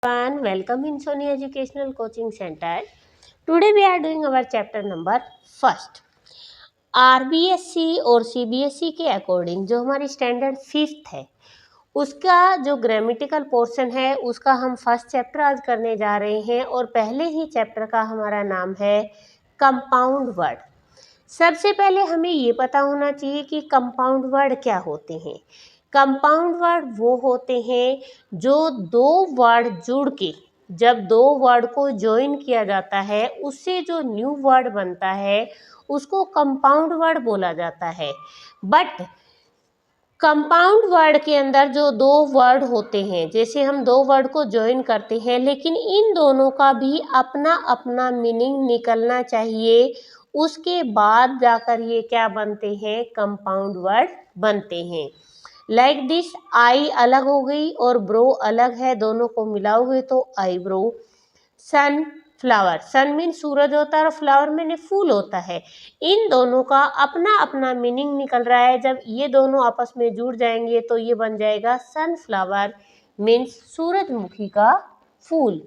everyone, welcome in Sony Educational Coaching Center. Today we are doing our chapter number first. RBSC और CBSE के according जो हमारी standard 5th है उसका जो ग्रामेटिकल पोर्शन है उसका हम फर्स्ट चैप्टर आज करने जा रहे हैं और पहले ही चैप्टर का हमारा नाम है कंपाउंड वर्ड। सबसे पहले हमें ये पता होना चाहिए कि कंपाउंड वर्ड क्या होते हैं। कंपाउंड वर्ड वो होते हैं जो दो वर्ड जुड़ के जब दो वर्ड को ज्वाइन किया जाता है उससे जो न्यू वर्ड बनता है उसको कंपाउंड वर्ड बोला जाता है। बट कंपाउंड वर्ड के अंदर जो दो वर्ड होते हैं, जैसे हम दो वर्ड को ज्वाइन करते हैं, लेकिन इन दोनों का भी अपना अपना मीनिंग निकलना चाहिए, उसके बाद जाकर ये क्या बनते हैं, कंपाउंड वर्ड बनते हैं। लाइक दिस, आई अलग हो गई और ब्रो अलग है, दोनों को मिलाओगे तो आई ब्रो। सन फ्लावर, सन मीन सूरज होता है और फ्लावर मीन फूल होता है। इन दोनों का अपना अपना मीनिंग निकल रहा है। जब ये दोनों आपस में जुड़ जाएंगे तो ये बन जाएगा सनफ्लावर मीन्स सूरजमुखी का फूल।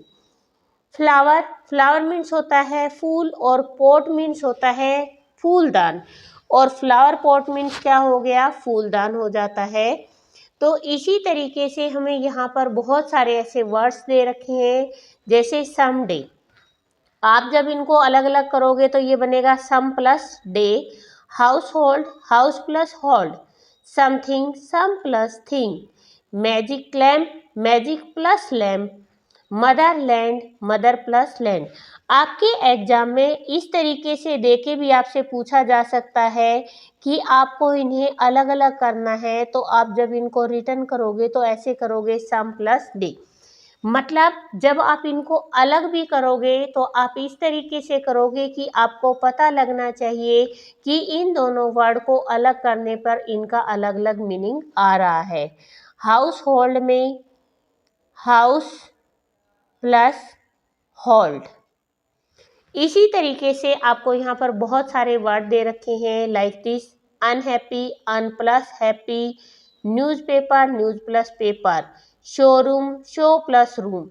फ्लावर, फ्लावर मीन्स होता है फूल और पॉट मीन्स होता है फूलदान, और फ्लावर पॉट मीन्स क्या हो गया, फूलदान हो जाता है। तो इसी तरीके से हमें यहाँ पर बहुत सारे ऐसे वर्ड्स दे रखे हैं, जैसे समडे। आप जब इनको अलग अलग करोगे तो ये बनेगा some plus day. Household, house plus hold. Something, some plus thing. Magic lamp, magic plus lamp. Motherland, mother plus land. आपके एग्जाम में इस तरीके से देके भी आपसे पूछा जा सकता है कि आपको इन्हें अलग अलग करना है, तो आप जब इनको रिटर्न करोगे तो ऐसे करोगे सम प्लस डे। मतलब जब आप इनको अलग भी करोगे तो आप इस तरीके से करोगे कि आपको पता लगना चाहिए कि इन दोनों वर्ड को अलग करने पर इनका अलग अलग मीनिंग आ रहा है। हाउस होल्ड में हाउस प्लस होल्ड। इसी तरीके से आपको यहाँ पर बहुत सारे वर्ड दे रखे हैं, like this, unhappy, un plus happy. Newspaper, news plus paper. Showroom, show plus room.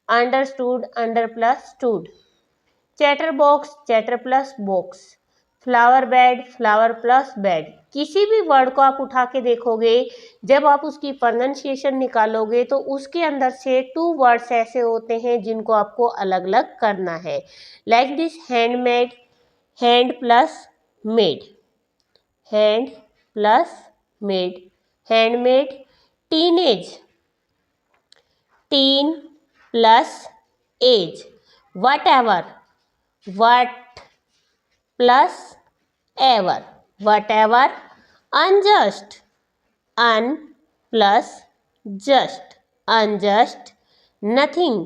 Understood, under plus stood. Chatter box, chatter plus box. Flower bed, flower plus bed. किसी भी वर्ड को आप उठा के देखोगे, जब आप उसकी प्रोनाउंसिएशन निकालोगे तो उसके अंदर से 2 वर्ड्स ऐसे होते हैं जिनको आपको अलग अलग करना है। Like this, handmade, hand plus made, hand plus made, handmade. Teenage, teen plus age. Whatever, what plus ever, whatever. Unjust, un plus just, unjust. Nothing,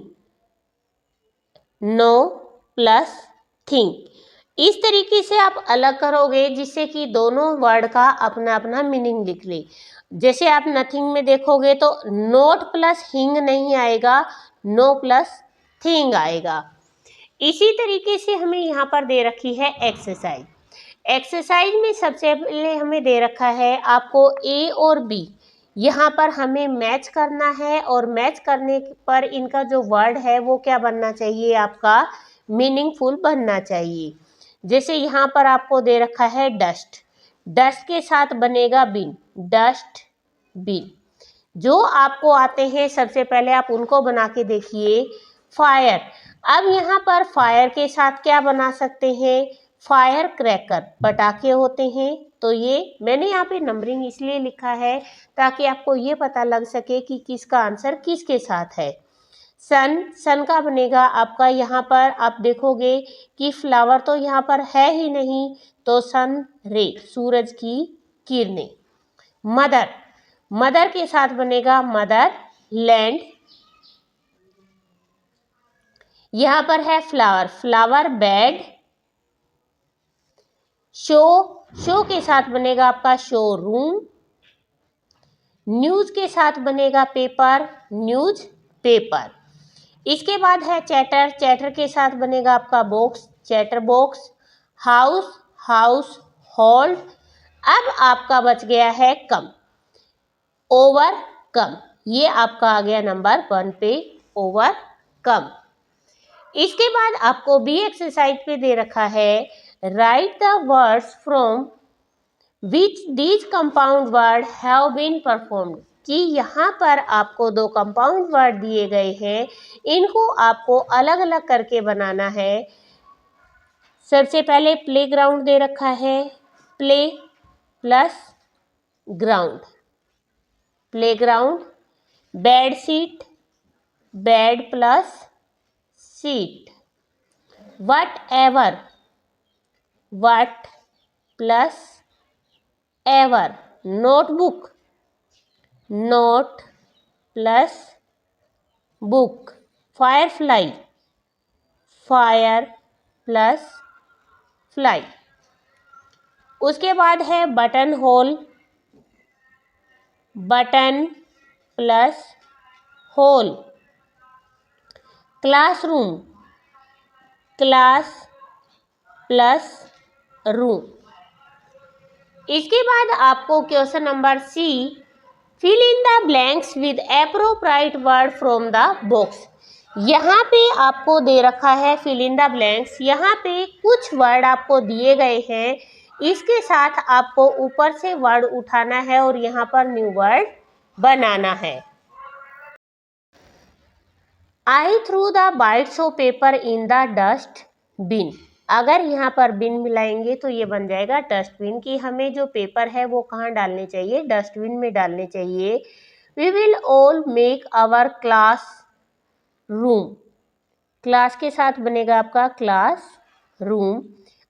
no plus thing. इस तरीके से आप अलग करोगे जिससे कि दोनों वर्ड का अपना अपना मीनिंग लिख ले। जैसे आप नथिंग में देखोगे तो नोट प्लस हिंग नहीं आएगा, नो प्लस थिंग आएगा। इसी तरीके से हमें यहाँ पर दे रखी है एक्सरसाइज। एक्सरसाइज में सबसे पहले हमें दे रखा है आपको ए और बी, यहाँ पर हमें मैच करना है, और मैच करने पर इनका जो वर्ड है वो क्या बनना चाहिए, आपका मीनिंगफुल बनना चाहिए। जैसे यहाँ पर आपको दे रखा है डस्ट, डस्ट के साथ बनेगा बिन, डस्ट बिन। जो आपको आते हैं सबसे पहले आप उनको बना के देखिए। फायर, अब यहाँ पर फायर के साथ क्या बना सकते हैं, फायर क्रैकर, पटाखे होते हैं। तो ये मैंने यहाँ पे नंबरिंग इसलिए लिखा है ताकि आपको ये पता लग सके कि किसका आंसर किसके साथ है। सन, सन का बनेगा आपका, यहाँ पर आप देखोगे कि फ्लावर तो यहाँ पर है ही नहीं, तो सन रे, सूरज की किरणें। मदर, मदर के साथ बनेगा मदर लैंड। यहाँ पर है flower, flower bed. Show, show के साथ बनेगा आपका शोरूम। न्यूज के साथ बनेगा पेपर, न्यूज पेपर। इसके बाद है चैटर, चैटर के साथ बनेगा आपका box, chatter box. House, house hold. अब आपका बच गया है कम, ओवर कम। ये आपका आ गया नंबर 1 पे ओवरकम। इसके बाद आपको बी एक्सरसाइज पे दे रखा है write the words from which these compound word have been performed, कि यहाँ पर आपको दो कंपाउंड वर्ड दिए गए हैं, इनको आपको अलग अलग करके बनाना है। सबसे पहले प्ले ग्राउंड दे रखा है, play plus ground, playground. Bedsheet, bed plus sheet. Whatever, what plus ever. Notebook, note plus book. Firefly, fire plus fly. उसके बाद है buttonhole, button plus hole. Classroom, class plus room. इसके बाद आपको question number C, fill in the blanks with appropriate word from the box. यहाँ पे आपको दे रखा है फिल इन द ब्लैंक्स, यहाँ पे कुछ वर्ड आपको दिए गए हैं, इसके साथ आपको ऊपर से वर्ड उठाना है और यहाँ पर न्यू वर्ड बनाना है। I threw the bits of paper in the dustbin. अगर यहाँ पर बिन मिलाएंगे तो ये बन जाएगा डस्टबिन, कि हमें जो पेपर है वो कहाँ डालने चाहिए, डस्टबिन में डालने चाहिए। We will all make our classroom, class के साथ बनेगा आपका क्लास रूम।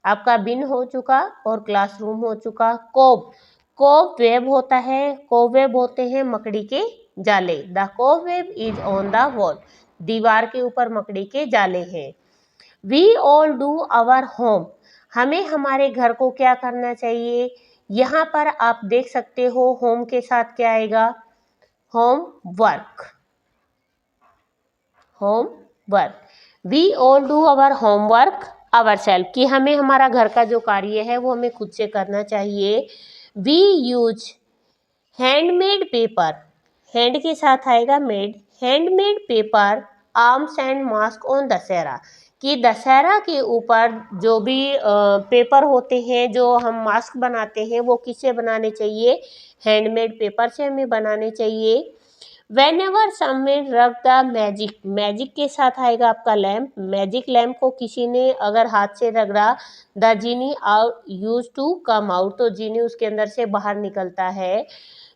आपका बिन हो चुका और क्लासरूम हो चुका। कोब, कोब वेब होता है, कोब वेब होते हैं मकड़ी के जाले। The cobweb is on the wall, दीवार के ऊपर मकड़ी के जाले हैं। We all do our home, हमें हमारे घर को क्या करना चाहिए। यहाँ पर आप देख सकते हो होम के साथ क्या आएगा, homework, homework. We all do our homework ourself, कि हमें हमारा घर का जो कार्य है वो हमें खुद से करना चाहिए। We use handmade paper, hand के साथ आएगा made, handmade paper arms and mask on Dussehra, कि दशहरा के ऊपर जो भी पेपर होते हैं जो हम मास्क बनाते हैं वो किससे बनाने चाहिए, हैंडमेड पेपर से हमें बनाने चाहिए। वेनेवर समवेयर रब द मैजिक, मैजिक के साथ आएगा आपका लैम्प, मैजिक लैम्प को किसी ने अगर हाथ से रगड़ा, the genie out use to come out, तो जीनी उसके अंदर से बाहर निकलता है।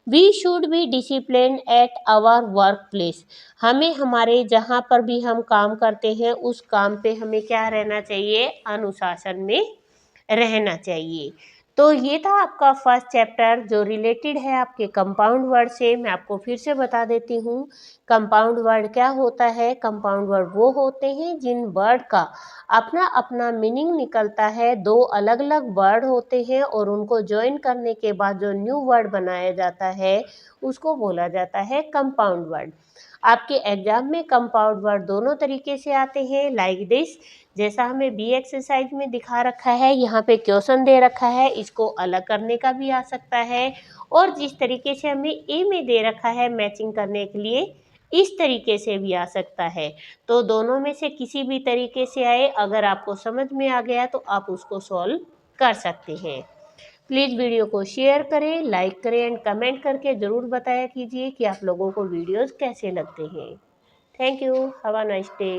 We should be discipline at our work place, हमें हमारे जहाँ पर भी हम काम करते हैं उस काम पे हमें क्या रहना चाहिए, अनुशासन में रहना चाहिए। तो ये था आपका फर्स्ट चैप्टर जो रिलेटेड है आपके कंपाउंड वर्ड से। मैं आपको फिर से बता देती हूँ कंपाउंड वर्ड क्या होता है। कंपाउंड वर्ड वो होते हैं जिन वर्ड का अपना अपना मीनिंग निकलता है, दो अलग अलग वर्ड होते हैं और उनको ज्वाइन करने के बाद जो न्यू वर्ड बनाया जाता है उसको बोला जाता है कंपाउंड वर्ड। आपके एग्जाम में कंपाउंड वर्ड दोनों तरीके से आते हैं, लाइक दिस, जैसा हमें बी एक्सरसाइज में दिखा रखा है, यहाँ पे क्वेश्चन दे रखा है, इसको अलग करने का भी आ सकता है, और जिस तरीके से हमें ए में दे रखा है मैचिंग करने के लिए, इस तरीके से भी आ सकता है। तो दोनों में से किसी भी तरीके से आए, अगर आपको समझ में आ गया तो आप उसको सॉल्व कर सकते हैं। प्लीज़ वीडियो को शेयर करें, लाइक करें एंड कमेंट करके ज़रूर बताया कीजिए कि आप लोगों को वीडियोज़ कैसे लगते हैं। Thank you, have a nice day.